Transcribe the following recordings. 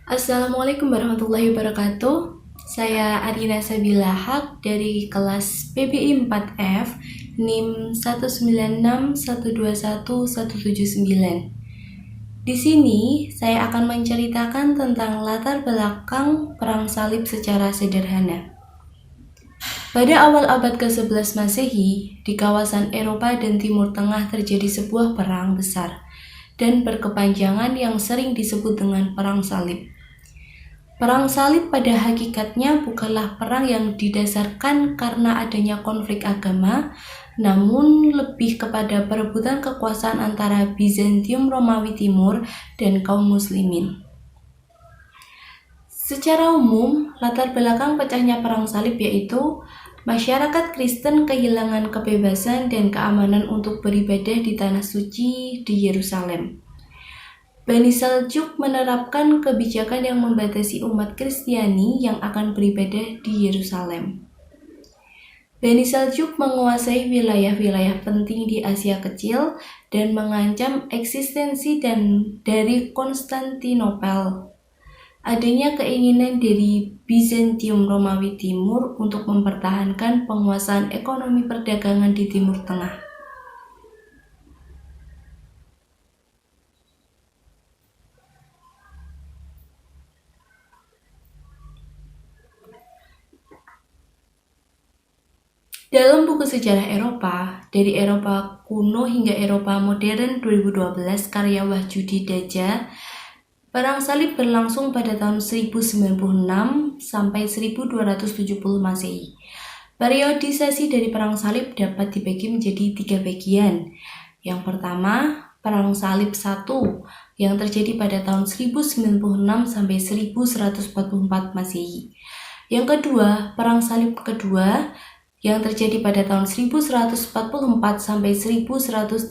Assalamualaikum warahmatullahi wabarakatuh. Saya Arina Sabila Haq dari kelas PBI 4F NIM 196121179. Di sini saya akan menceritakan tentang latar belakang Perang Salib secara sederhana. Pada awal abad ke-11 Masehi, di kawasan Eropa dan Timur Tengah terjadi sebuah perang besar dan berkepanjangan yang sering disebut dengan Perang Salib. Perang salib pada hakikatnya bukanlah perang yang didasarkan karena adanya konflik agama, namun lebih kepada perebutan kekuasaan antara Bizantium Romawi Timur dan kaum muslimin. Secara umum, latar belakang pecahnya perang salib yaitu masyarakat Kristen kehilangan kebebasan dan keamanan untuk beribadah di tanah suci di Yerusalem. Bani Saljuk menerapkan kebijakan yang membatasi umat Kristiani yang akan beribadah di Yerusalem. Bani Saljuk menguasai wilayah-wilayah penting di Asia Kecil dan mengancam eksistensi dari Konstantinopel. Adanya keinginan dari Bizantium Romawi Timur untuk mempertahankan penguasaan ekonomi perdagangan di Timur Tengah. Dalam buku sejarah Eropa, dari Eropa kuno hingga Eropa modern 2012 karya Wahyudi Daja, Perang Salib berlangsung pada tahun 1096 sampai 1270 Masehi. Periodisasi dari Perang Salib dapat dibagi menjadi 3 bagian. Yang pertama, Perang Salib 1 yang terjadi pada tahun 1096 sampai 1144 Masehi. Yang kedua, Perang Salib kedua yang terjadi pada tahun 1144 sampai 1187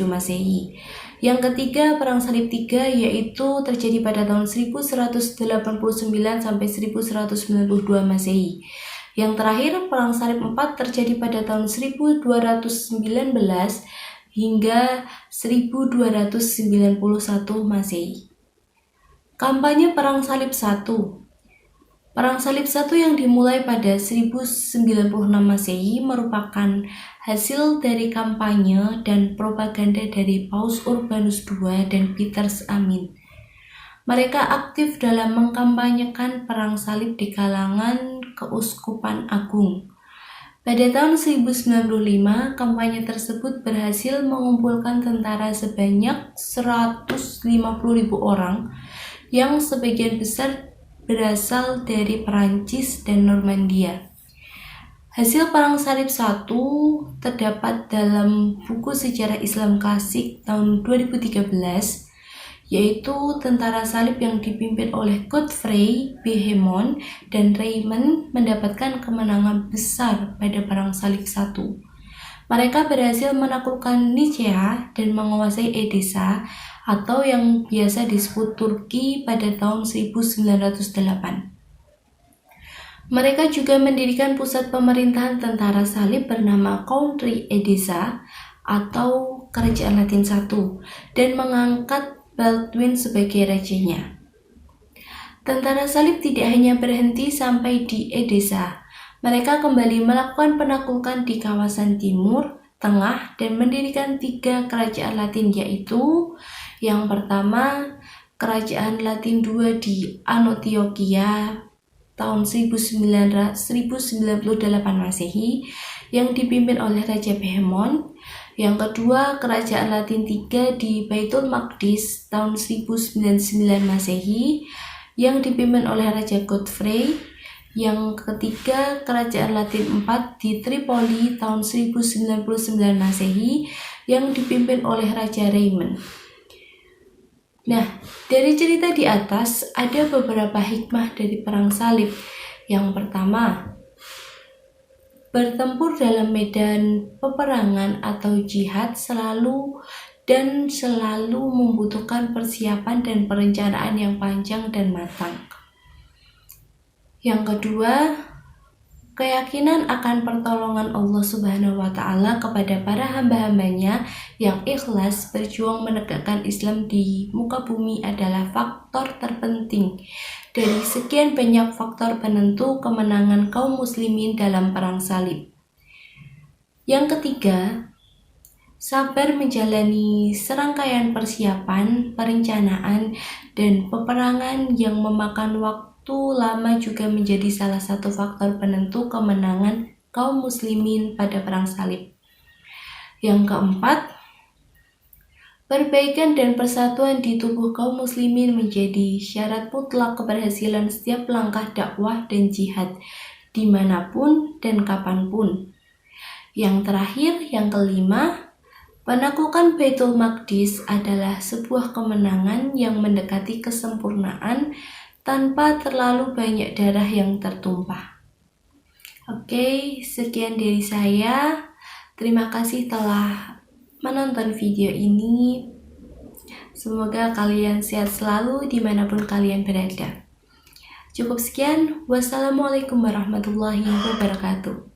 Masehi. Yang ketiga, Perang Salib 3 yaitu terjadi pada tahun 1189 sampai 1192 Masehi. Yang terakhir, Perang Salib 4 terjadi pada tahun 1219 hingga 1291 Masehi. Kampanye Perang Salib 1. Perang Salib I yang dimulai pada 1096 Masehi merupakan hasil dari kampanye dan propaganda dari Paus Urbanus II dan Petrus Amin. Mereka aktif dalam mengkampanyekan perang salib di kalangan keuskupan agung. Pada tahun 1095, kampanye tersebut berhasil mengumpulkan tentara sebanyak 150.000 orang yang sebagian besar berasal dari Perancis dan Normandia. Hasil Perang Salib I terdapat dalam buku sejarah Islam klasik tahun 2013, yaitu tentara salib yang dipimpin oleh Godfrey, Bohemond, dan Raymond mendapatkan kemenangan besar pada Perang Salib I. Mereka berhasil menaklukkan Nicea dan menguasai Edessa atau yang biasa disebut Turki pada tahun 1908. Mereka juga mendirikan pusat pemerintahan tentara salib bernama Country Edessa atau Kerajaan Latin I dan mengangkat Baldwin sebagai rajanya. Tentara salib tidak hanya berhenti sampai di Edessa. Mereka kembali melakukan penaklukan di kawasan timur, tengah, dan mendirikan 3 kerajaan Latin yaitu yang pertama, Kerajaan Latin II di Antioquia tahun 1098 Masehi yang dipimpin oleh Raja Bohemond. Yang kedua, Kerajaan Latin III di Baitul Maqdis tahun 1099 Masehi yang dipimpin oleh Raja Godfrey. Yang ketiga, Kerajaan Latin IV di Tripoli tahun 1099 Masehi yang dipimpin oleh Raja Raymond. Nah, dari cerita di atas ada beberapa hikmah dari Perang Salib. Yang pertama, bertempur dalam medan peperangan atau jihad selalu membutuhkan persiapan dan perencanaan yang panjang dan matang. Yang kedua, keyakinan akan pertolongan Allah Subhanahu wa Ta'ala kepada para hamba-hambanya yang ikhlas berjuang menegakkan Islam di muka bumi adalah faktor terpenting dari sekian banyak faktor penentu kemenangan kaum muslimin dalam perang salib. Yang ketiga, sabar menjalani serangkaian persiapan, perencanaan, dan peperangan yang memakan waktu lama juga menjadi salah satu faktor penentu kemenangan kaum muslimin pada perang salib. Yang keempat, perbaikan dan persatuan di tubuh kaum muslimin menjadi syarat mutlak keberhasilan setiap langkah dakwah dan jihad dimanapun dan kapanpun. Yang terakhir, yang kelima, penaklukan Baitul Maqdis adalah sebuah kemenangan yang mendekati kesempurnaan tanpa terlalu banyak darah yang tertumpah. Oke, sekian dari saya. Terima kasih telah menonton video ini. Semoga kalian sehat selalu dimanapun kalian berada. Cukup sekian. Wassalamualaikum warahmatullahi wabarakatuh.